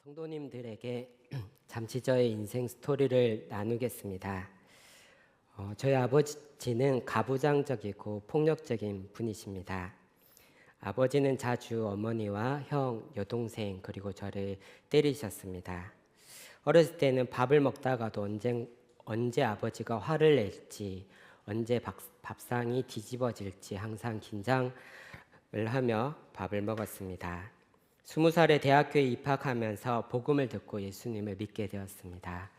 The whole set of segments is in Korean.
성도님들에게 잠시 저의 인생 스토리를 나누겠습니다. 저희 아버지는 가부장적이고 폭력적인 분이십니다. 아버지는 자주 어머니와 형, 여동생 그리고 저를 때리셨습니다. 어렸을 때는 밥을 먹다가도 언제 아버지가 화를 낼지, 언제 밥상이 뒤집어질지 항상 긴장을 하며 밥을 먹었습니다. 20살에 대학교에 입학하면서 복음을 듣고 예수님을 믿게 되었습니다.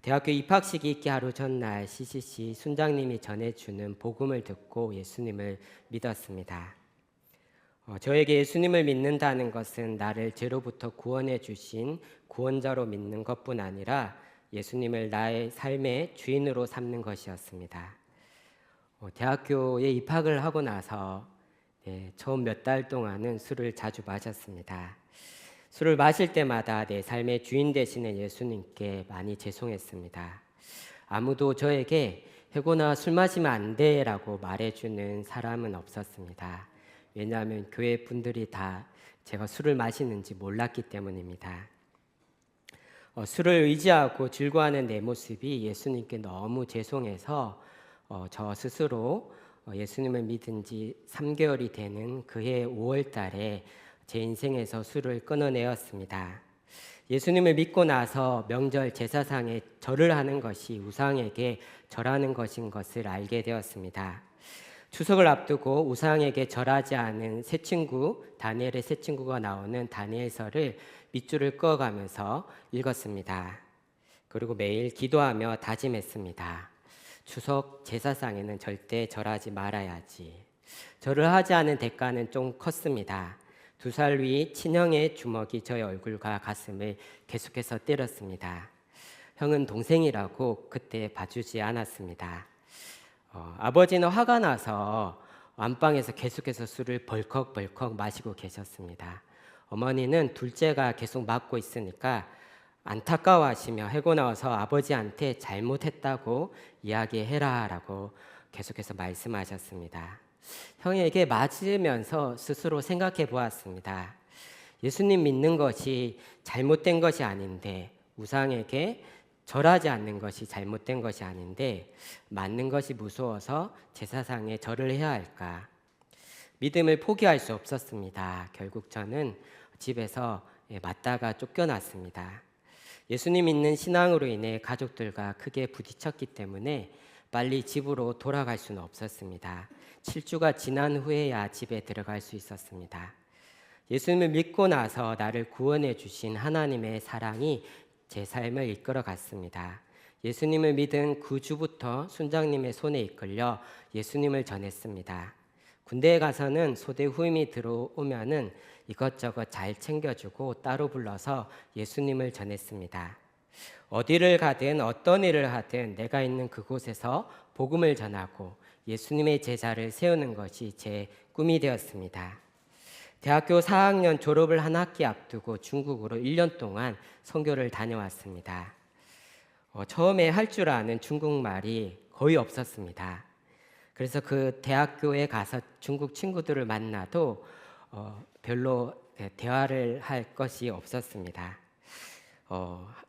대학교 입학식이 있기 하루 전날 CCC 순장님이 전해주는 복음을 듣고 예수님을 믿었습니다. 저에게 예수님을 믿는다는 것은 나를 죄로부터 구원해 주신 구원자로 믿는 것뿐 아니라 예수님을 나의 삶의 주인으로 삼는 것이었습니다. 대학교에 입학을 하고 나서 처음 몇 달 동안은 술을 자주 마셨습니다. 술을 마실 때마다 내 삶의 주인 되시는 예수님께 많이 죄송했습니다. 아무도 저에게 혜곤아 술 마시면 안 돼라고 말해주는 사람은 없었습니다. 왜냐하면 교회 분들이 다 제가 술을 마시는지 몰랐기 때문입니다. 술을 의지하고 즐거워하는 내 모습이 예수님께 너무 죄송해서 저 스스로 예수님을 믿은 지 3개월이 되는 그해 5월 달에 제 인생에서 술을 끊어내었습니다. 예수님을 믿고 나서 명절 제사상에 절을 하는 것이 우상에게 절하는 것인 것을 알게 되었습니다. 추석을 앞두고 우상에게 절하지 않은 새 친구, 다니엘의 새 친구가 나오는 다니엘서를 밑줄을 그어가면서 읽었습니다. 그리고 매일 기도하며 다짐했습니다. 추석 제사상에는 절대 절하지 말아야지. 절을 하지 않은 대가는 좀 컸습니다. 2살 위 친형의 주먹이 저의 얼굴과 가슴을 계속해서 때렸습니다. 형은 동생이라고 그때 봐주지 않았습니다. 아버지는 화가 나서 안방에서 계속해서 술을 벌컥벌컥 마시고 계셨습니다. 어머니는 둘째가 계속 맞고 있으니까 안타까워하시며 해고 나와서 아버지한테 잘못했다고 이야기해라라고 계속해서 말씀하셨습니다. 형에게 맞으면서 스스로 생각해 보았습니다. 예수님 믿는 것이 잘못된 것이 아닌데, 우상에게 절하지 않는 것이 잘못된 것이 아닌데 맞는 것이 무서워서 제사상에 절을 해야 할까? 믿음을 포기할 수 없었습니다. 결국 저는 집에서 맞다가 쫓겨났습니다. 예수님 믿는 신앙으로 인해 가족들과 크게 부딪혔기 때문에 빨리 집으로 돌아갈 수는 없었습니다. 7주가 지난 후에야 집에 들어갈 수 있었습니다. 예수님을 믿고 나서 나를 구원해 주신 하나님의 사랑이 제 삶을 이끌어 갔습니다. 예수님을 믿은 그 주부터 순장님의 손에 이끌려 예수님을 전했습니다. 군대에 가서는 소대 후임이 들어오면은 이것저것 잘 챙겨주고 따로 불러서 예수님을 전했습니다. 어디를 가든 어떤 일을 하든 내가 있는 그곳에서 복음을 전하고 예수님의 제자를 세우는 것이 제 꿈이 되었습니다. 대학교 4학년 졸업을 한 학기 앞두고 중국으로 1년 동안 선교를 다녀왔습니다. 처음에 할 줄 아는 중국말이 거의 없었습니다. 그래서 그 대학교에 가서 중국 친구들을 만나도 별로 대화를 할 것이 없었습니다.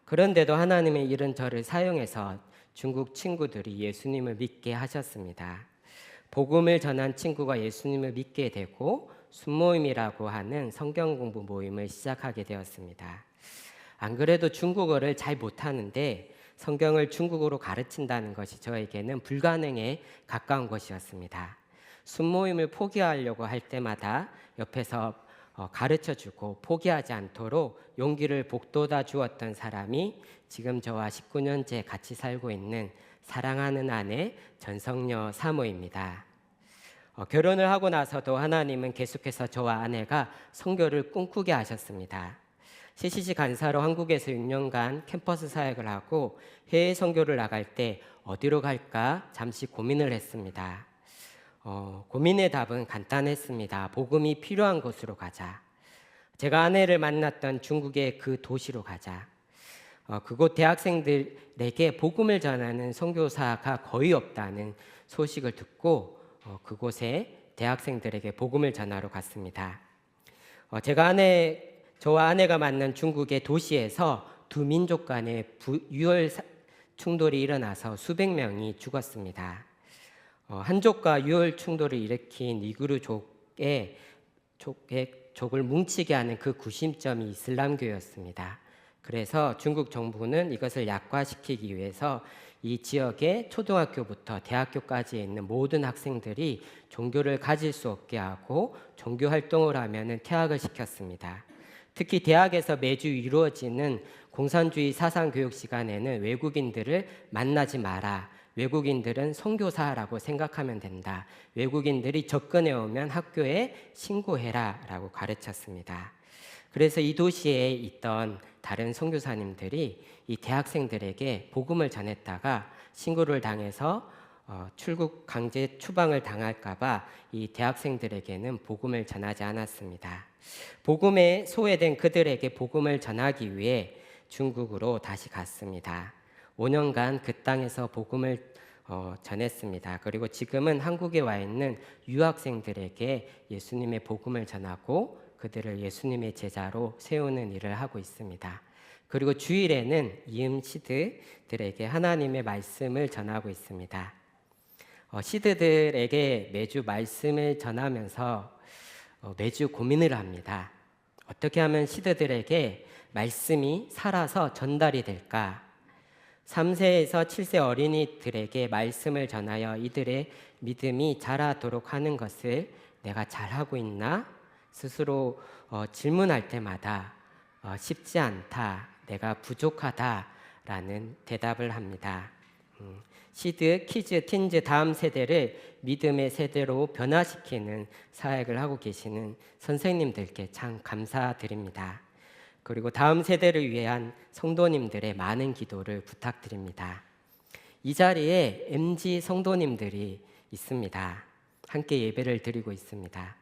그런데도 하나님의 이런 저를 사용해서 중국 친구들이 예수님을 믿게 하셨습니다. 복음을 전한 친구가 예수님을 믿게 되고 순모임이라고 하는 성경 공부 모임을 시작하게 되었습니다. 안 그래도 중국어를 잘 못하는데 성경을 중국어로 가르친다는 것이 저에게는 불가능에 가까운 것이었습니다. 순모임을 포기하려고 할 때마다 옆에서 가르쳐주고 포기하지 않도록 용기를 북돋아 주었던 사람이 지금 저와 19년째 같이 살고 있는 사랑하는 아내 전성녀 사모입니다. 결혼을 하고 나서도 하나님은 계속해서 저와 아내가 선교를 꿈꾸게 하셨습니다. CCC 간사로 한국에서 6년간 캠퍼스 사역을 하고 해외 선교를 나갈 때 어디로 갈까 잠시 고민을 했습니다. 고민의 답은 간단했습니다. 복음이 필요한 곳으로 가자. 제가 아내를 만났던 중국의 그 도시로 가자. 그곳 대학생들에게 복음을 전하는 선교사가 거의 없다는 소식을 듣고 그곳에 대학생들에게 복음을 전하러 갔습니다. 제가 아내 저와 아내가 만난 중국의 도시에서 두 민족 간의 유혈 충돌이 일어나서 수백 명이 죽었습니다. 한족과 유혈 충돌을 일으킨 이구르족을 뭉치게 하는 그 구심점이 이슬람교였습니다. 그래서 중국 정부는 이것을 약화시키기 위해서 이 지역의 초등학교부터 대학교까지 있는 모든 학생들이 종교를 가질 수 없게 하고 종교 활동을 하면은 퇴학을 시켰습니다. 특히 대학에서 매주 이루어지는 공산주의 사상 교육 시간에는 외국인들을 만나지 마라. 외국인들은 선교사라고 생각하면 된다. 외국인들이 접근해 오면 학교에 신고해라 라고 가르쳤습니다. 그래서 이 도시에 있던 다른 선교사님들이 이 대학생들에게 복음을 전했다가 신고를 당해서 출국 강제 추방을 당할까봐 이 대학생들에게는 복음을 전하지 않았습니다. 복음에 소외된 그들에게 복음을 전하기 위해 중국으로 다시 갔습니다. 5년간 그 땅에서 복음을 전했습니다. 그리고 지금은 한국에 와 있는 유학생들에게 예수님의 복음을 전하고 그들을 예수님의 제자로 세우는 일을 하고 있습니다. 그리고 주일에는 이음 시드들에게 하나님의 말씀을 전하고 있습니다. 시드들에게 매주 말씀을 전하면서 매주 고민을 합니다. 어떻게 하면 시드들에게 말씀이 살아서 전달이 될까? 3세에서 7세 어린이들에게 말씀을 전하여 이들의 믿음이 자라도록 하는 것을 내가 잘하고 있나? 스스로 질문할 때마다 쉽지 않다, 내가 부족하다라는 대답을 합니다. 시드, 키즈, 틴즈 다음 세대를 믿음의 세대로 변화시키는 사역을 하고 계시는 선생님들께 참 감사드립니다. 그리고 다음 세대를 위한 성도님들의 많은 기도를 부탁드립니다. 이 자리에 MZ 성도님들이 있습니다. 함께 예배를 드리고 있습니다.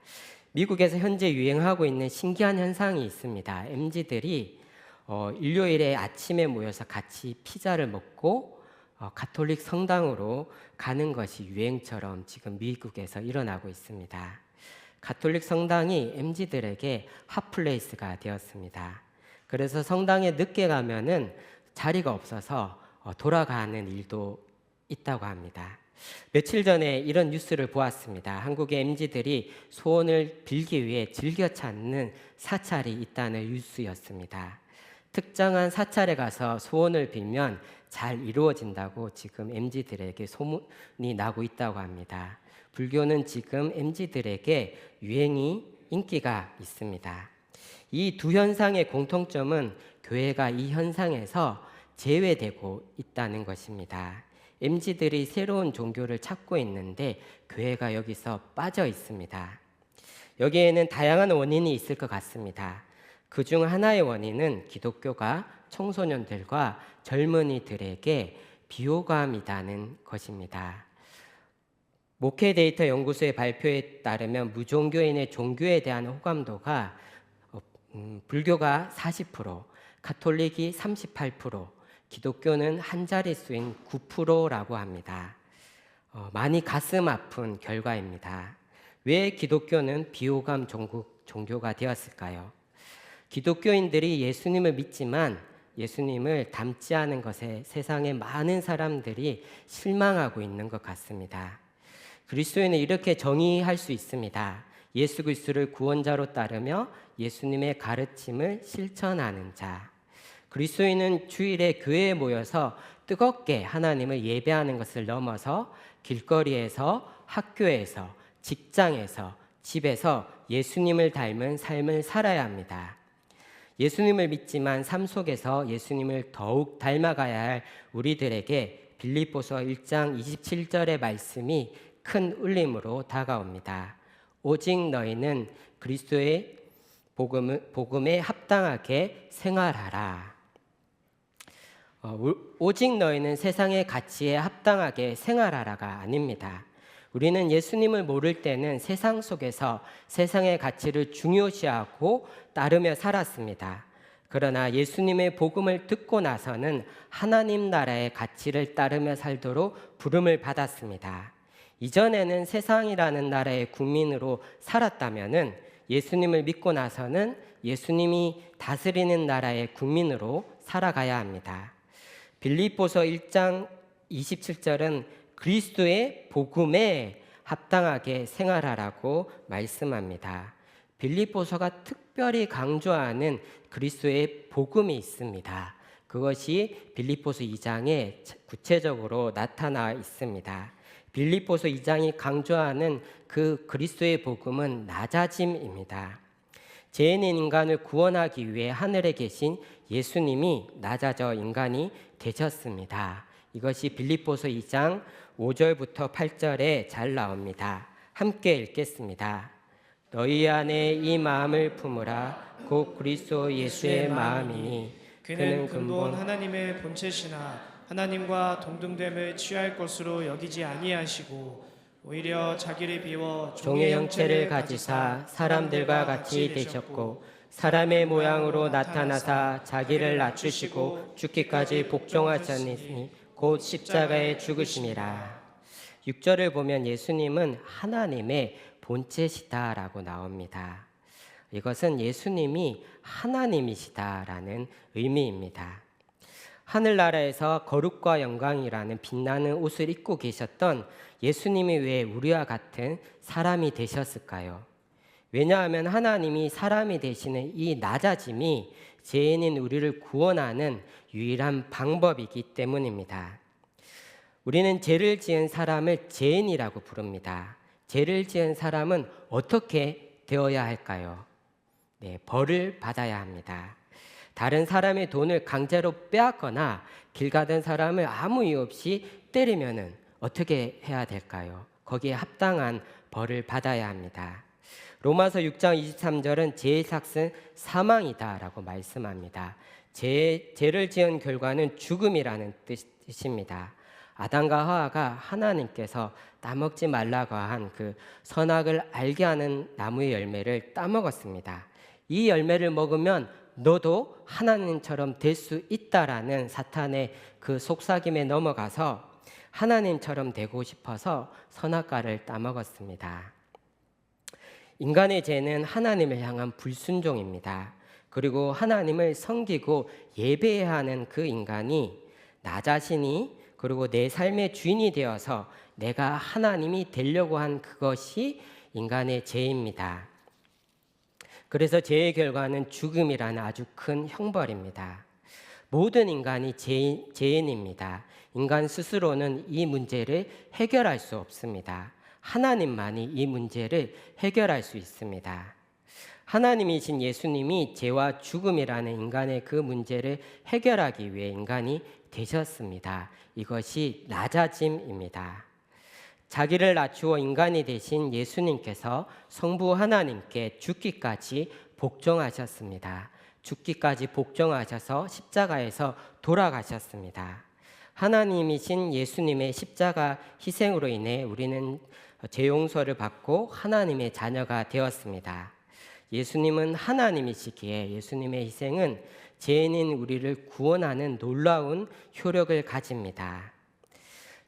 미국에서 현재 유행하고 있는 신기한 현상이 있습니다. MZ들이 일요일에 아침에 모여서 같이 피자를 먹고 가톨릭 성당으로 가는 것이 유행처럼 지금 미국에서 일어나고 있습니다. 가톨릭 성당이 MZ들에게 핫플레이스가 되었습니다. 그래서 성당에 늦게 가면은 자리가 없어서 돌아가는 일도 있다고 합니다. 며칠 전에 이런 뉴스를 보았습니다. 한국의 MZ들이 소원을 빌기 위해 즐겨 찾는 사찰이 있다는 뉴스였습니다. 특정한 사찰에 가서 소원을 빌면 잘 이루어진다고 지금 MZ들에게 소문이 나고 있다고 합니다. 불교는 지금 MZ들에게 인기가 있습니다. 이 두 현상의 공통점은 교회가 이 현상에서 제외되고 있다는 것입니다. MZ들이 새로운 종교를 찾고 있는데 교회가 여기서 빠져 있습니다. 여기에는 다양한 원인이 있을 것 같습니다. 그중 하나의 원인은 기독교가 청소년들과 젊은이들에게 비호감이라는 것입니다. 목회 데이터 연구소의 발표에 따르면 무종교인의 종교에 대한 호감도가 불교가 40%, 가톨릭이 38%, 기독교는 한 자릿수인 9%라고 합니다. 많이 가슴 아픈 결과입니다. 왜 기독교는 비호감 종교가 되었을까요? 기독교인들이 예수님을 믿지만 예수님을 닮지 않은 것에 세상에 많은 사람들이 실망하고 있는 것 같습니다. 그리스도인은 이렇게 정의할 수 있습니다. 예수 그리스도를 구원자로 따르며 예수님의 가르침을 실천하는 자. 그리스도인은 주일에 교회에 모여서 뜨겁게 하나님을 예배하는 것을 넘어서 길거리에서, 학교에서, 직장에서, 집에서 예수님을 닮은 삶을 살아야 합니다. 예수님을 믿지만 삶 속에서 예수님을 더욱 닮아가야 할 우리들에게 빌립보서 1장 27절의 말씀이 큰 울림으로 다가옵니다. 오직 너희는 그리스도의 복음에 합당하게 생활하라. 오직 너희는 세상의 가치에 합당하게 생활하라가 아닙니다. 우리는 예수님을 모를 때는 세상 속에서 세상의 가치를 중요시하고 따르며 살았습니다. 그러나 예수님의 복음을 듣고 나서는 하나님 나라의 가치를 따르며 살도록 부름을 받았습니다. 이전에는 세상이라는 나라의 국민으로 살았다면은 예수님을 믿고 나서는 예수님이 다스리는 나라의 국민으로 살아가야 합니다. 빌립보서 1장 27절은 그리스도의 복음에 합당하게 생활하라고 말씀합니다. 빌립보서가 특별히 강조하는 그리스도의 복음이 있습니다. 그것이 빌립보서 2장에 구체적으로 나타나 있습니다. 빌립보서 2장이 강조하는 그 그리스도의 복음은 낮아짐입니다. 죄인인 인간을 구원하기 위해 하늘에 계신 예수님이 낮아져 인간이 되셨습니다. 이것이 빌립보서 2장 5절부터 8절에 잘 나옵니다. 함께 읽겠습니다. 너희 안에 이 마음을 품으라. 곧 그리스도 예수의 마음이니 그는 근본 하나님의 본체시나 하나님과 동등됨을 취할 것으로 여기지 아니하시고 오히려 자기를 비워 종의 형체를 가지사 사람들과 같이 되셨고 사람의 모양으로 나타나사 자기를 낮추시고 죽기까지 복종하셨으니 곧 십자가에 죽으심이라. 6절을 보면 예수님은 하나님의 본체시다라고 나옵니다. 이것은 예수님이 하나님이시다라는 의미입니다. 하늘나라에서 거룩과 영광이라는 빛나는 옷을 입고 계셨던 예수님이 왜 우리와 같은 사람이 되셨을까요? 왜냐하면 하나님이 사람이 되시는 이 낮아짐이 죄인인 우리를 구원하는 유일한 방법이기 때문입니다. 우리는 죄를 지은 사람을 죄인이라고 부릅니다. 죄를 지은 사람은 어떻게 되어야 할까요? 네, 벌을 받아야 합니다. 다른 사람의 돈을 강제로 빼앗거나 길 가던 사람을 아무 이유 없이 때리면은 어떻게 해야 될까요? 거기에 합당한 벌을 받아야 합니다. 로마서 6장 23절은 죄의 삭은 사망이다라고 말씀합니다. 죄를 지은 결과는 죽음이라는 뜻입니다. 아담과 하와가 하나님께서 따먹지 말라고 한 그 선악을 알게 하는 나무의 열매를 따먹었습니다. 이 열매를 먹으면 너도 하나님처럼 될 수 있다라는 사탄의 그 속삭임에 넘어가서 하나님처럼 되고 싶어서 선악과를 따먹었습니다. 인간의 죄는 하나님을 향한 불순종입니다. 그리고 하나님을 섬기고 예배해야 하는 그 인간이 나 자신이 그리고 내 삶의 주인이 되어서 내가 하나님이 되려고 한 그것이 인간의 죄입니다. 그래서 죄의 결과는 죽음이라는 아주 큰 형벌입니다. 모든 인간이 죄인입니다. 인간 스스로는 이 문제를 해결할 수 없습니다. 하나님만이 이 문제를 해결할 수 있습니다. 하나님이신 예수님이 죄와 죽음이라는 인간의 그 문제를 해결하기 위해 인간이 되셨습니다. 이것이 낮아짐입니다. 자기를 낮추어 인간이 되신 예수님께서 성부 하나님께 죽기까지 복종하셨습니다. 죽기까지 복종하셔서 십자가에서 돌아가셨습니다. 하나님이신 예수님의 십자가 희생으로 인해 우리는 죄 용서를 받고 하나님의 자녀가 되었습니다. 예수님은 하나님이시기에 예수님의 희생은 죄인인 우리를 구원하는 놀라운 효력을 가집니다.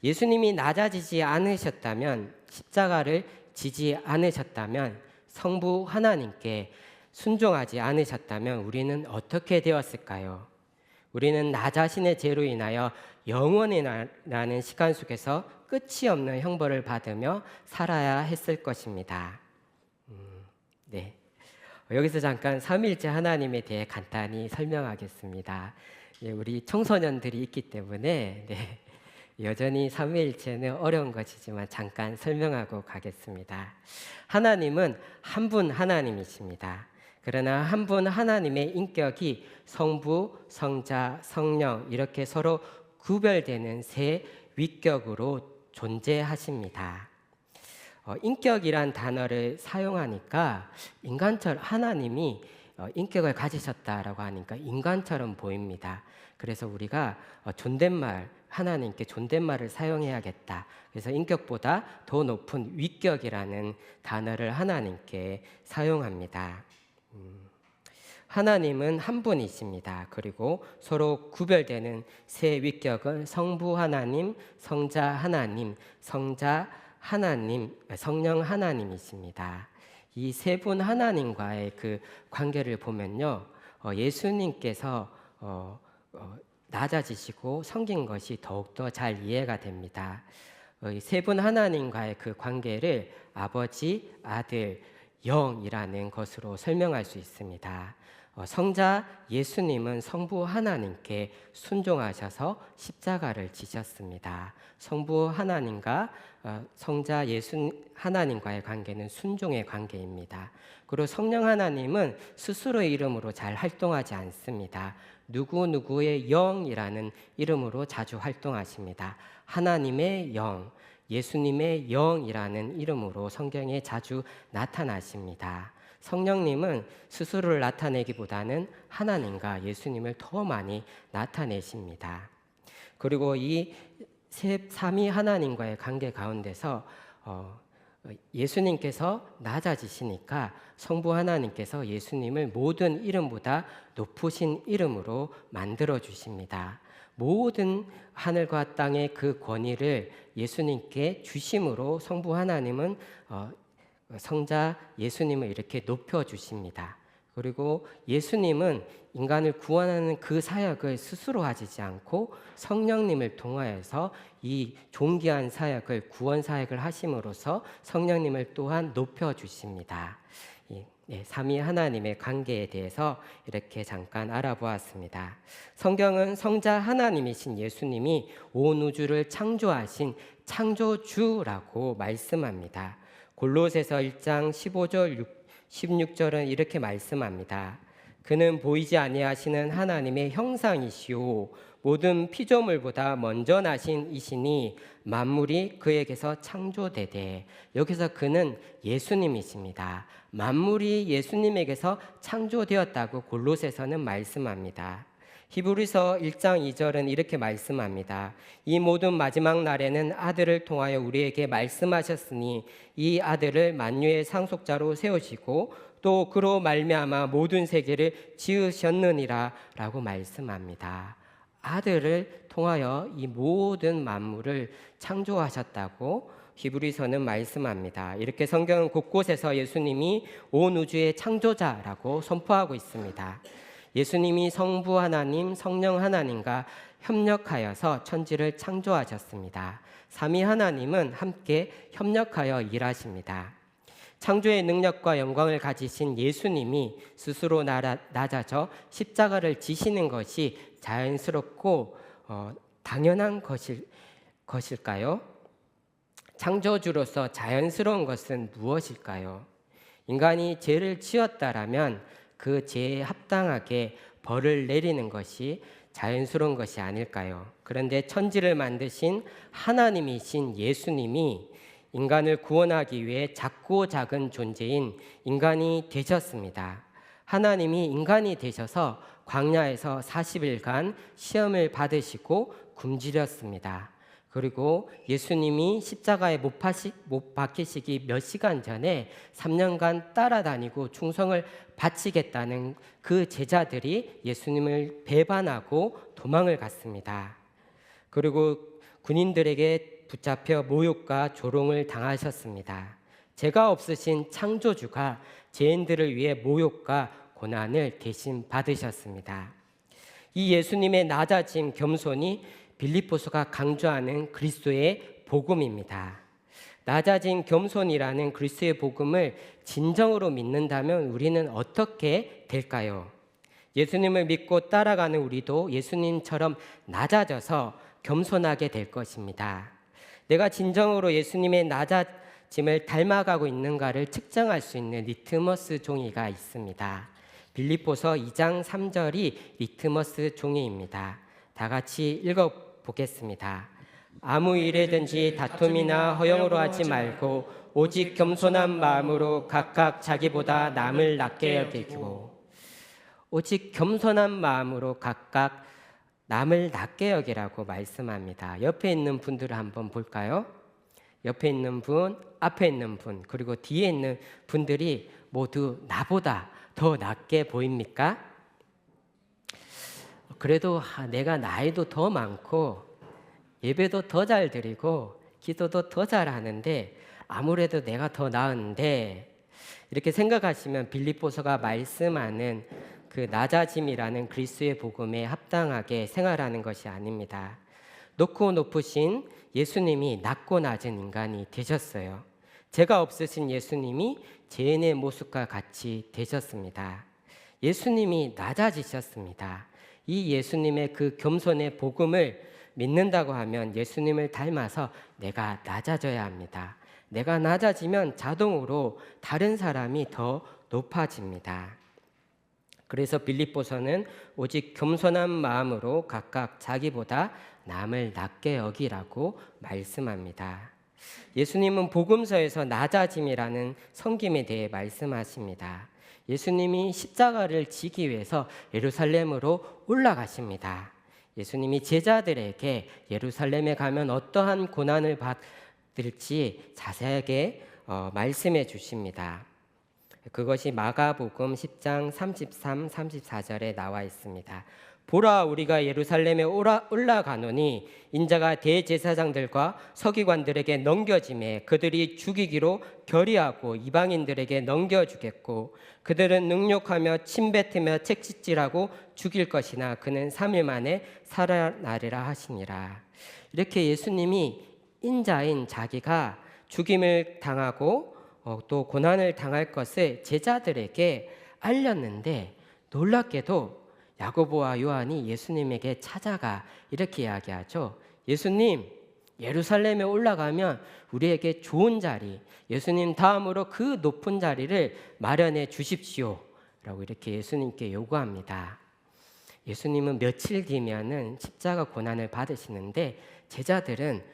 예수님이 낮아지지 않으셨다면, 십자가를 지지 않으셨다면, 성부 하나님께 순종하지 않으셨다면 우리는 어떻게 되었을까요? 우리는 나 자신의 죄로 인하여 영원이라는 시간 속에서 끝이 없는 형벌을 받으며 살아야 했을 것입니다. 네. 여기서 잠깐 삼위일체 하나님에 대해 간단히 설명하겠습니다. 우리 청소년들이 있기 때문에 여전히 삼위일체는 어려운 것이지만 잠깐 설명하고 가겠습니다. 하나님은 한 분 하나님이십니다. 그러나 한 분 하나님의 인격이 성부, 성자, 성령 이렇게 서로 구별되는 세 위격으로 존재하십니다. 인격이란 단어를 사용하니까 인간처럼 하나님이 인격을 가지셨다라고 하니까 인간처럼 보입니다. 그래서 우리가 존댓말, 하나님께 존댓말을 사용해야겠다. 그래서 인격보다 더 높은 위격이라는 단어를 하나님께 사용합니다. 하나님은 한 분이십니다. 그리고 서로 구별되는 세 위격은 성부 하나님, 성자 하나님, 성자 하나님, 성령 하나님이십니다. 이 세 분 하나님과의 그 관계를 보면요, 예수님께서 낮아지시고 섬긴 것이 더욱더 잘 이해가 됩니다. 이 세 분 하나님과의 그 관계를 아버지, 아들, 영이라는 것으로 설명할 수 있습니다. 성자 예수님은 성부 하나님께 순종하셔서 십자가를 지셨습니다. 성부 하나님과 성자 예수 하나님과의 관계는 순종의 관계입니다. 그리고 성령 하나님은 스스로의 이름으로 잘 활동하지 않습니다. 누구누구의 영이라는 이름으로 자주 활동하십니다. 하나님의 영, 예수님의 영이라는 이름으로 성경에 자주 나타나십니다. 성령님은 스스로를 나타내기보다는 하나님과 예수님을 더 많이 나타내십니다. 그리고 이 삼위 하나님과의 관계 가운데서 예수님께서 낮아지시니까 성부 하나님께서 예수님을 모든 이름보다 높으신 이름으로 만들어 주십니다. 모든 하늘과 땅의 그 권위를 예수님께 주심으로 성부 하나님은 성자 예수님을 이렇게 높여 주십니다. 그리고 예수님은 인간을 구원하는 그 사역을 스스로 하시지 않고 성령님을 통하여서 이 존귀한 사역을, 구원 사역을 하심으로써 성령님을 또한 높여 주십니다. 삼위 하나님의 관계에 대해서 이렇게 잠깐 알아보았습니다. 성경은 성자 하나님이신 예수님이 온 우주를 창조하신 창조주라고 말씀합니다. 골로새서 1장 15절 16절은 이렇게 말씀합니다. 그는 보이지 아니하시는 하나님의 형상이시오 모든 피조물보다 먼저 나신 이시니 만물이 그에게서 창조되되, 여기서 그는 예수님이십니다. 만물이 예수님에게서 창조되었다고 골로새서는 말씀합니다. 히브리서 1장 2절은 이렇게 말씀합니다. 이 모든 마지막 날에는 아들을 통하여 우리에게 말씀하셨으니 이 아들을 만유의 상속자로 세우시고 또 그로 말미암아 모든 세계를 지으셨느니라 라고 말씀합니다. 아들을 통하여 이 모든 만물을 창조하셨다고 히브리서는 말씀합니다. 이렇게 성경은 곳곳에서 예수님이 온 우주의 창조자라고 선포하고 있습니다. 예수님이 성부 하나님, 성령 하나님과 협력하여서 천지를 창조하셨습니다. 삼위 하나님은 함께 협력하여 일하십니다. 창조의 능력과 영광을 가지신 예수님이 스스로 낮아져 십자가를 지시는 것이 자연스럽고 당연한 것일까요? 창조주로서 자연스러운 것은 무엇일까요? 인간이 죄를 지었다라면 그 죄에 합당하게 벌을 내리는 것이 자연스러운 것이 아닐까요? 그런데 천지를 만드신 하나님이신 예수님이 인간을 구원하기 위해 작고 작은 존재인 인간이 되셨습니다. 하나님이 인간이 되셔서 광야에서 40일간 시험을 받으시고 굶주렸습니다. 그리고 예수님이 십자가에 못 박히시기 몇 시간 전에 3년간 따라다니고 충성을 바치겠다는 그 제자들이 예수님을 배반하고 도망을 갔습니다. 그리고 군인들에게 붙잡혀 모욕과 조롱을 당하셨습니다. 죄가 없으신 창조주가 죄인들을 위해 모욕과 고난을 대신 받으셨습니다. 이 예수님의 낮아짐, 겸손이 빌립보서가 강조하는 그리스도의 복음입니다. 낮아진 겸손이라는 그리스도의 복음을 진정으로 믿는다면 우리는 어떻게 될까요? 예수님을 믿고 따라가는 우리도 예수님처럼 낮아져서 겸손하게 될 것입니다. 내가 진정으로 예수님의 낮아짐을 닮아가고 있는가를 측정할 수 있는 리트머스 종이가 있습니다. 빌립보서 2장 3절이 리트머스 종이입니다. 다 같이 읽어보겠습니다. 아무 일에든지 다툼이나 허영으로 하지 말고 오직 겸손한 마음으로 각각 자기보다 남을 낮게 여기고, 오직 겸손한 마음으로 각각 남을 낮게 여기라고 말씀합니다. 옆에 있는 분들을 한번 볼까요? 옆에 있는 분, 앞에 있는 분, 그리고 뒤에 있는 분들이 모두 나보다 더 낮게 보입니까? 그래도 내가 나이도 더 많고 예배도 더 잘 드리고 기도도 더 잘하는데 아무래도 내가 더 나은데 이렇게 생각하시면 빌립보서가 말씀하는 그 낮아짐이라는 그리스도의 복음에 합당하게 생활하는 것이 아닙니다. 높고 높으신 예수님이 낮고 낮은 인간이 되셨어요. 죄가 없으신 예수님이 죄인의 모습과 같이 되셨습니다. 예수님이 낮아지셨습니다. 이 예수님의 그 겸손의 복음을 믿는다고 하면 예수님을 닮아서 내가 낮아져야 합니다. 내가 낮아지면 자동으로 다른 사람이 더 높아집니다. 그래서 빌립보서는 오직 겸손한 마음으로 각각 자기보다 남을 낮게 여기라고 말씀합니다. 예수님은 복음서에서 낮아짐이라는 섬김에 대해 말씀하십니다. 예수님이 십자가를 지기 위해서 예루살렘으로 올라가십니다. 예수님이 제자들에게 예루살렘에 가면 어떠한 고난을 받을지 자세하게 말씀해 주십니다. 그것이 마가복음 10장 33, 34절에 나와 있습니다. 보라, 우리가 예루살렘에 올라가노니 인자가 대제사장들과 서기관들에게 넘겨짐에 그들이 죽이기로 결의하고 이방인들에게 넘겨주겠고 그들은 능욕하며 침뱉으며 책짓질하고 죽일 것이나 그는 3일 만에 살아나리라 하시니라. 이렇게 예수님이 인자인 자기가 죽임을 당하고 또 고난을 당할 것을 제자들에게 알렸는데 놀랍게도 야고보와 요한이 예수님에게 찾아가 이렇게 이야기하죠. 예수님, 예루살렘에 올라가면 우리에게 좋은 자리, 예수님 다음으로 그 높은 자리를 마련해 주십시오 라고 이렇게 예수님께 요구합니다. 예수님은 며칠 뒤면은 십자가 고난을 받으시는데 제자들은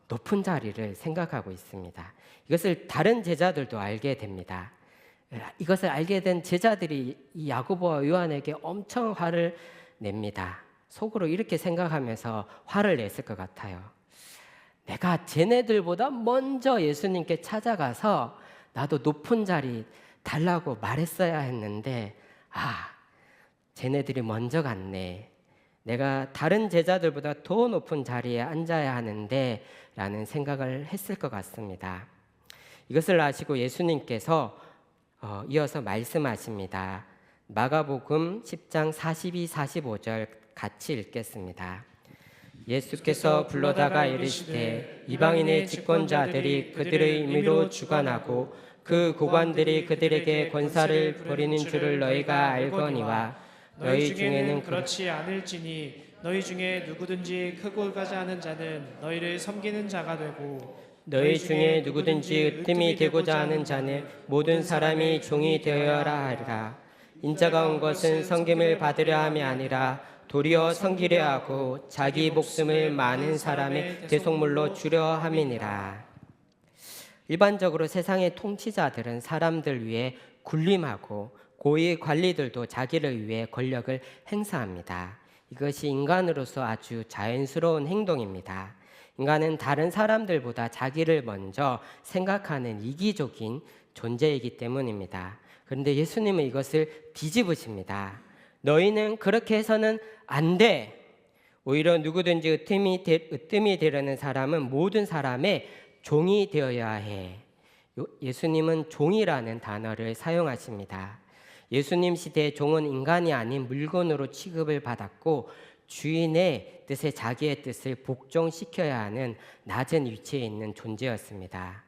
높은 자리를 생각하고 있습니다. 이것을 다른 제자들도 알게 됩니다. 이것을 알게 된 제자들이 이 야고보와 요한에게 엄청 화를 냅니다. 속으로 이렇게 생각하면서 화를 냈을 것 같아요. 내가 쟤네들보다 먼저 예수님께 찾아가서 나도 높은 자리 달라고 말했어야 했는데 쟤네들이 먼저 갔네. 내가 다른 제자들보다 더 높은 자리에 앉아야 하는데 라는 생각을 했을 것 같습니다. 이것을 아시고 예수님께서 이어서 말씀하십니다. 마가복음 10장 42, 45절 같이 읽겠습니다. 예수께서 불러다가 이르시되 이방인의 집권자들이 그들의 임의로 주관하고 그 고관들이 그들에게 권사를 벌이는 줄을 너희가 알거니와 너희 중에는 그렇지 않을지니 너희 중에 누구든지 크고 가자하는 자는 너희를 섬기는 자가 되고 너희 중에 누구든지 으뜸이 되고자 하는 자는 모든 사람이 종이 되어야 하리라. 인자가 온 것은 섬김을 받으려 함이 아니라 도리어 섬기려 하고 자기 목숨을 많은 사람의 대속물로 주려 함이니라. 일반적으로 세상의 통치자들은 사람들 위해 군림하고 고위 관리들도 자기를 위해 권력을 행사합니다. 이것이 인간으로서 아주 자연스러운 행동입니다. 인간은 다른 사람들보다 자기를 먼저 생각하는 이기적인 존재이기 때문입니다. 그런데 예수님은 이것을 뒤집으십니다. 너희는 그렇게 해서는 안 돼. 오히려 누구든지 으뜸이 되려는 사람은 모든 사람의 종이 되어야 해. 예수님은 종이라는 단어를 사용하십니다. 예수님 시대의 종은 인간이 아닌 물건으로 취급을 받았고 주인의 뜻에 자기의 뜻을 복종시켜야 하는 낮은 위치에 있는 존재였습니다.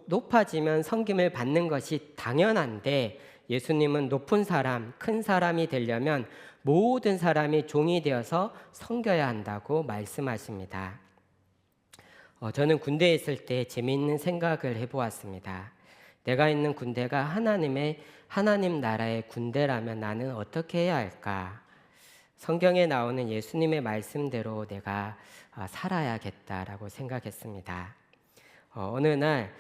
높아지면 섬김을 받는 것이 당연한데 예수님은 높은 사람, 큰 사람이 되려면 모든 사람이 종이 되어서 섬겨야 한다고 말씀하십니다. 저는 군대에 있을 때 재미있는 생각을 해보았습니다. 내가 있는 군대가 하나님 나라의 군대라면 나는 어떻게 해야 할까? 성경에 나오는 예수님의 말씀대로 내가 살아야겠다라고 생각했습니다. 어느 날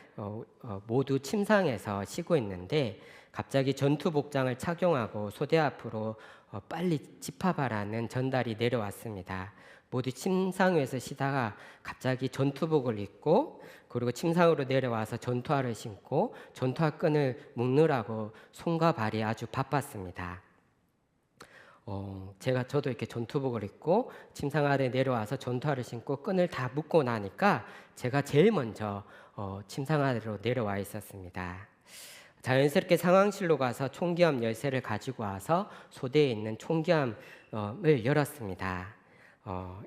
모두 침상에서 쉬고 있는데 갑자기 전투 복장을 착용하고 소대 앞으로 빨리 집합하라는 전달이 내려왔습니다. 모두 침상 위에서 쉬다가 갑자기 전투복을 입고 그리고 침상으로 내려와서 전투화를 신고 전투화 끈을 묶느라고 손과 발이 아주 바빴습니다. 저도 이렇게 전투복을 입고 침상 아래 내려와서 전투화를 신고 끈을 다 묶고 나니까 제가 제일 먼저 침상 아래로 내려와 있었습니다. 자연스럽게 상황실로 가서 총기암 열쇠를 가지고 와서 소대에 있는 총기암을 열었습니다.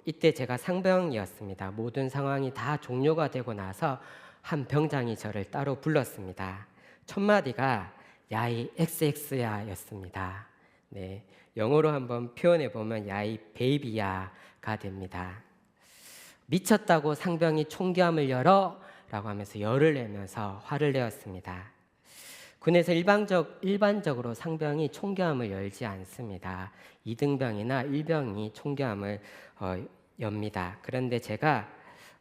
이때 제가 상병이었습니다. 모든 상황이 다 종료가 되고 나서 한 병장이 저를 따로 불렀습니다. 첫 마디가 야이 XX야 였습니다. 네, 영어로 한번 표현해 보면 야이 베이비야가 됩니다. 미쳤다고 상병이 총기함을 열어 라고 하면서 열을 내면서 화를 내었습니다. 군에서 일반적으로 상병이 총기함을 열지 않습니다. 2등병이나 1병이 총기함을 엽니다. 그런데 제가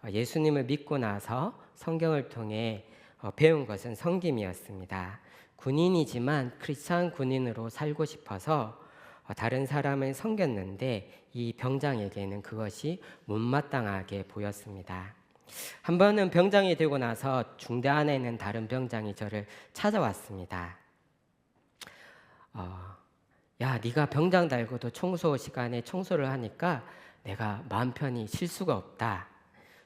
예수님을 믿고 나서 성경을 통해 배운 것은 섬김이었습니다. 군인이지만 크리스찬 군인으로 살고 싶어서 다른 사람을 섬겼는데 이 병장에게는 그것이 못마땅하게 보였습니다. 한 번은 병장이 되고 나서 중대 안에 있는 다른 병장이 저를 찾아왔습니다. 야, 네가 병장 달고도 청소 시간에 청소를 하니까 내가 마음 편히 쉴 수가 없다.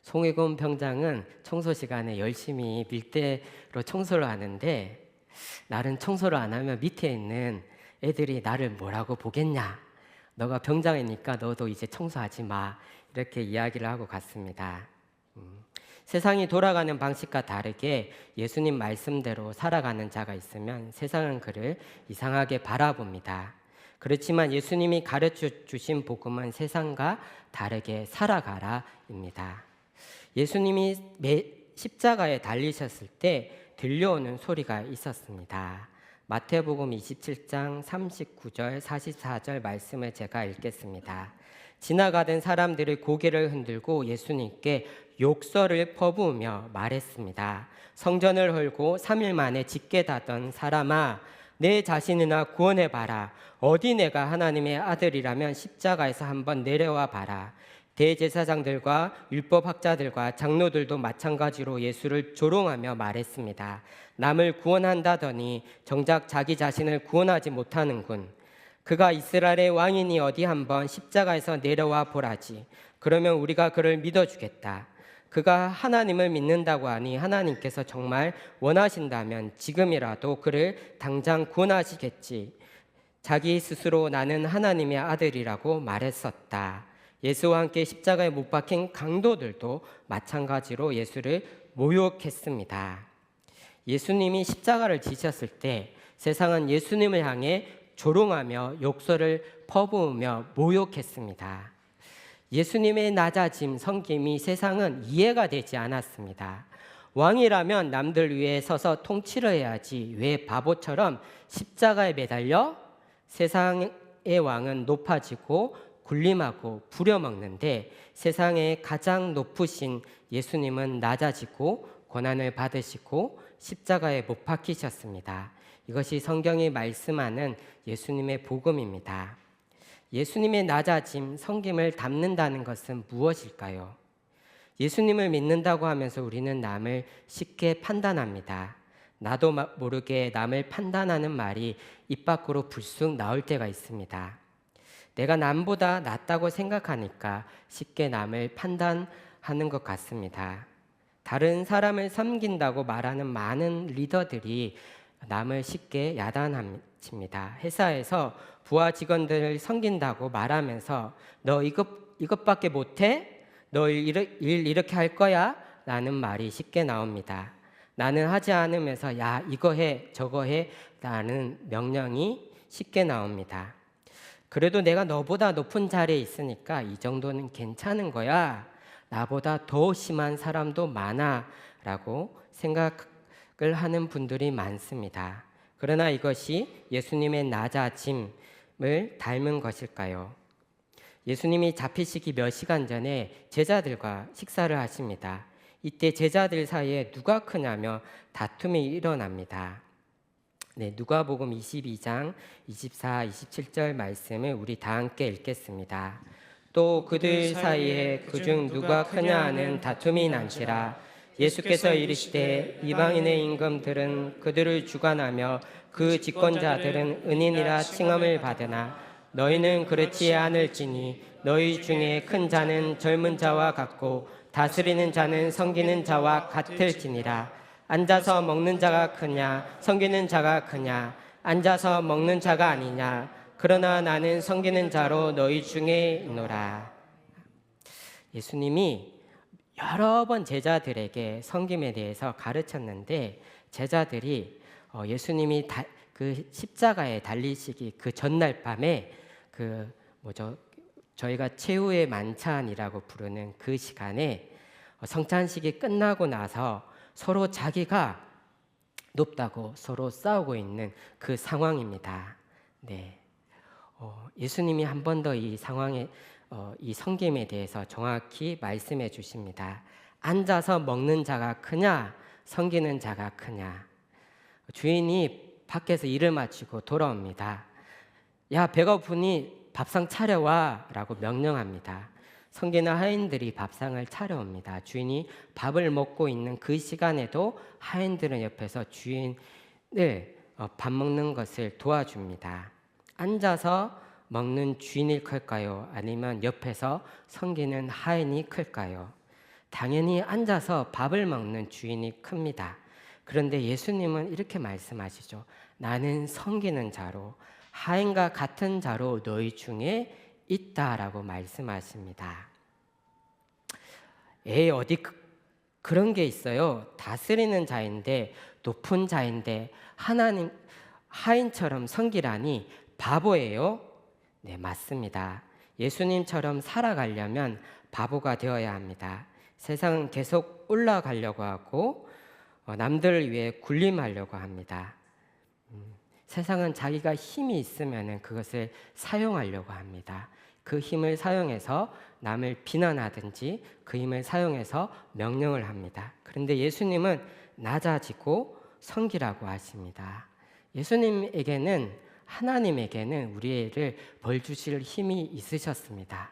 송혜곤 병장은 청소 시간에 열심히 밀대로 청소를 하는데 나는 청소를 안 하면 밑에 있는 애들이 나를 뭐라고 보겠냐. 너가 병장이니까 너도 이제 청소하지 마. 이렇게 이야기를 하고 갔습니다. 세상이 돌아가는 방식과 다르게 예수님 말씀대로 살아가는 자가 있으면 세상은 그를 이상하게 바라봅니다. 그렇지만 예수님이 가르쳐 주신 복음은 세상과 다르게 살아가라입니다. 예수님이 십자가에 달리셨을 때 들려오는 소리가 있었습니다. 마태복음 27장 39절 44절 말씀을 제가 읽겠습니다. 지나가던 사람들이 고개를 흔들고 예수님께 욕설을 퍼부으며 말했습니다. 성전을 헐고 3일 만에 짓게 닫던 사람아, 내 자신이나 구원해봐라. 어디 내가 하나님의 아들이라면 십자가에서 한번 내려와 봐라. 대제사장들과 율법학자들과 장로들도 마찬가지로 예수를 조롱하며 말했습니다. 남을 구원한다더니 정작 자기 자신을 구원하지 못하는군. 그가 이스라엘의 왕이니 어디 한번 십자가에서 내려와 보라지. 그러면 우리가 그를 믿어주겠다. 그가 하나님을 믿는다고 하니 하나님께서 정말 원하신다면 지금이라도 그를 당장 구원하시겠지. 자기 스스로 나는 하나님의 아들이라고 말했었다. 예수와 함께 십자가에 못 박힌 강도들도 마찬가지로 예수를 모욕했습니다. 예수님이 십자가를 지셨을 때 세상은 예수님을 향해 조롱하며 욕설을 퍼부으며 모욕했습니다. 예수님의 낮아짐, 섬김이 세상은 이해가 되지 않았습니다. 왕이라면 남들 위에 서서 통치를 해야지 왜 바보처럼 십자가에 매달려? 세상의 왕은 높아지고 군림하고 부려먹는데 세상의 가장 높으신 예수님은 낮아지고 고난을 받으시고 십자가에 못 박히셨습니다. 이것이 성경이 말씀하는 예수님의 복음입니다. 예수님의 낮아짐, 섬김을 담는다는 것은 무엇일까요? 예수님을 믿는다고 하면서 우리는 남을 쉽게 판단합니다. 나도 모르게 남을 판단하는 말이 입 밖으로 불쑥 나올 때가 있습니다. 내가 남보다 낫다고 생각하니까 쉽게 남을 판단하는 것 같습니다. 다른 사람을 섬긴다고 말하는 많은 리더들이 남을 쉽게 야단칩니다. 회사에서 부하 직원들을 섬긴다고 말하면서 너 이것밖에 못해? 너 일 이렇게 할 거야? 라는 말이 쉽게 나옵니다. 나는 하지 않으면서 야 이거 해 저거 해 라는 명령이 쉽게 나옵니다. 그래도 내가 너보다 높은 자리에 있으니까 이 정도는 괜찮은 거야. 나보다 더 심한 사람도 많아 라고 생각을 하는 분들이 많습니다. 그러나 이것이 예수님의 낮아짐을 닮은 것일까요? 예수님이 잡히시기 몇 시간 전에 제자들과 식사를 하십니다. 이때 제자들 사이에 누가 크냐며 다툼이 일어납니다. 네, 누가복음 22장 24, 27절 말씀을 우리 다 함께 읽겠습니다. 또 그들 사이에 그중 누가 크냐 하는 다툼이 난지라. 예수께서 이르시되 이방인의 임금들은 그들을 주관하며 그 집권자들은 은인이라 칭함을 받으나 너희는 그렇지 않을지니 너희 중에 큰 자는 젊은 자와 같고 다스리는 자는 섬기는 자와 같을지니라. 앉아서 먹는 자가 크냐 섬기는 자가 크냐 앉아서 먹는 자가 아니냐 그러나 나는 섬기는 자로 너희 중에 있노라. 예수님이 여러 번 제자들에게 섬김에 대해서 가르쳤는데 제자들이 예수님이 그 십자가에 달리시기 그 전날 밤에 저희가 최후의 만찬이라고 부르는 그 시간에 성찬식이 끝나고 나서 서로 자기가 높다고 서로 싸우고 있는 그 상황입니다. 네, 예수님이 한 번 더 이 상황에 이 섬김에 대해서 정확히 말씀해 주십니다. 앉아서 먹는 자가 크냐 섬기는 자가 크냐. 주인이 밖에서 일을 마치고 돌아옵니다. 야, 배고프니 밥상 차려와 라고 명령합니다. 섬기는 하인들이 밥상을 차려옵니다. 주인이 밥을 먹고 있는 그 시간에도 하인들은 옆에서 주인을 밥 먹는 것을 도와줍니다. 앉아서 먹는 주인이 클까요? 아니면 옆에서 섬기는 하인이 클까요? 당연히 앉아서 밥을 먹는 주인이 큽니다. 그런데 예수님은 이렇게 말씀하시죠. 나는 섬기는 자로 하인과 같은 자로 너희 중에 있다라고 말씀하십니다. 어디 그런 게 있어요. 다스리는 자인데 높은 자인데 하나님 하인처럼 섬기라니 바보예요? 네, 맞습니다. 예수님처럼 살아가려면 바보가 되어야 합니다. 세상은 계속 올라가려고 하고 남들을 위해 군림하려고 합니다. 세상은 자기가 힘이 있으면 그것을 사용하려고 합니다. 그 힘을 사용해서 남을 비난하든지 그 힘을 사용해서 명령을 합니다. 그런데 예수님은 낮아지고 섬기라고 하십니다. 예수님에게는 하나님에게는 우리를 벌 주실 힘이 있으셨습니다.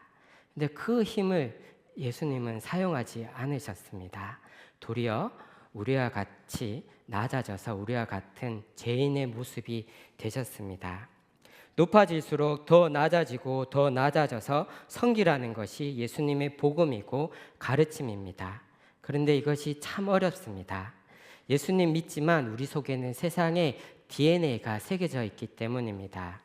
근데 그 힘을 예수님은 사용하지 않으셨습니다. 도리어 우리와 같이 낮아져서 우리와 같은 죄인의 모습이 되셨습니다. 높아질수록 더 낮아지고 더 낮아져서 섬기라는 것이 예수님의 복음이고 가르침입니다. 그런데 이것이 참 어렵습니다. 예수님 믿지만 우리 속에는 세상의 DNA가 새겨져 있기 때문입니다.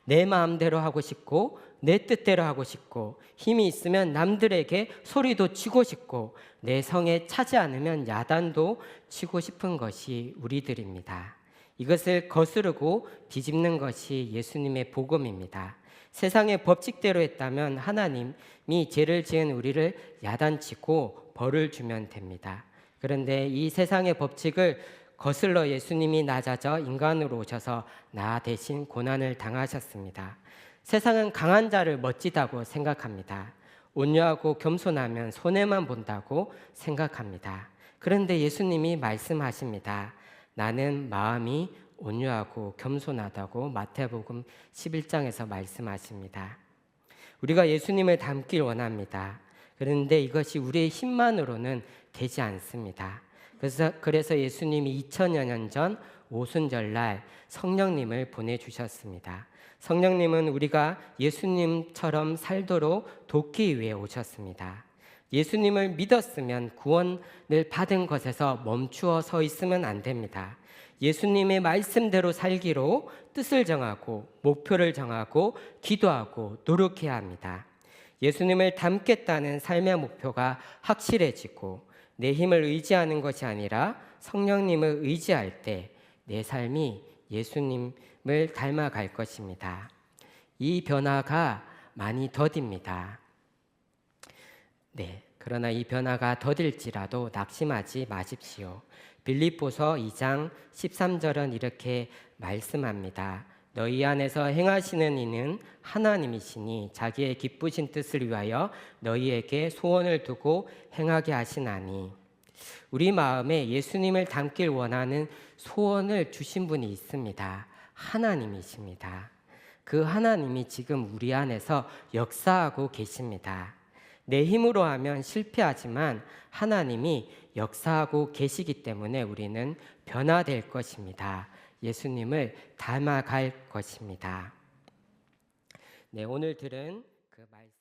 내 마음대로 하고 싶고 내 뜻대로 하고 싶고 힘이 있으면 남들에게 소리도 치고 싶고 내 성에 차지 않으면 야단도 치고 싶은 것이 우리들입니다. 이것을 거스르고 뒤집는 것이 예수님의 복음입니다. 세상의 법칙대로 했다면 하나님이 죄를 지은 우리를 야단치고 벌을 주면 됩니다. 그런데 이 세상의 법칙을 거슬러 예수님이 낮아져 인간으로 오셔서 나 대신 고난을 당하셨습니다. 세상은 강한 자를 멋지다고 생각합니다. 온유하고 겸손하면 손해만 본다고 생각합니다. 그런데 예수님이 말씀하십니다. 나는 마음이 온유하고 겸손하다고 마태복음 11장에서 말씀하십니다. 우리가 예수님을 닮길 원합니다. 그런데 이것이 우리의 힘만으로는 되지 않습니다. 그래서 예수님이 2000여 년 전 오순절날 성령님을 보내주셨습니다. 성령님은 우리가 예수님처럼 살도록 돕기 위해 오셨습니다. 예수님을 믿었으면 구원을 받은 것에서 멈추어 서 있으면 안 됩니다. 예수님의 말씀대로 살기로 뜻을 정하고 목표를 정하고 기도하고 노력해야 합니다. 예수님을 닮겠다는 삶의 목표가 확실해지고 내 힘을 의지하는 것이 아니라 성령님을 의지할 때 내 삶이 예수님을 닮아갈 것입니다. 이 변화가 많이 더딥니다. 네, 그러나 이 변화가 더딜지라도 낙심하지 마십시오. 빌립보서 2장 13절은 이렇게 말씀합니다. 너희 안에서 행하시는 이는 하나님이시니 자기의 기쁘신 뜻을 위하여 너희에게 소원을 두고 행하게 하시나니. 우리 마음에 예수님을 닮길 원하는 소원을 주신 분이 있습니다. 하나님이십니다. 그 하나님이 지금 우리 안에서 역사하고 계십니다. 내 힘으로 하면 실패하지만 하나님이 역사하고 계시기 때문에 우리는 변화될 것입니다. 예수님을 닮아갈 것입니다. 네, 오늘 들은 그 말씀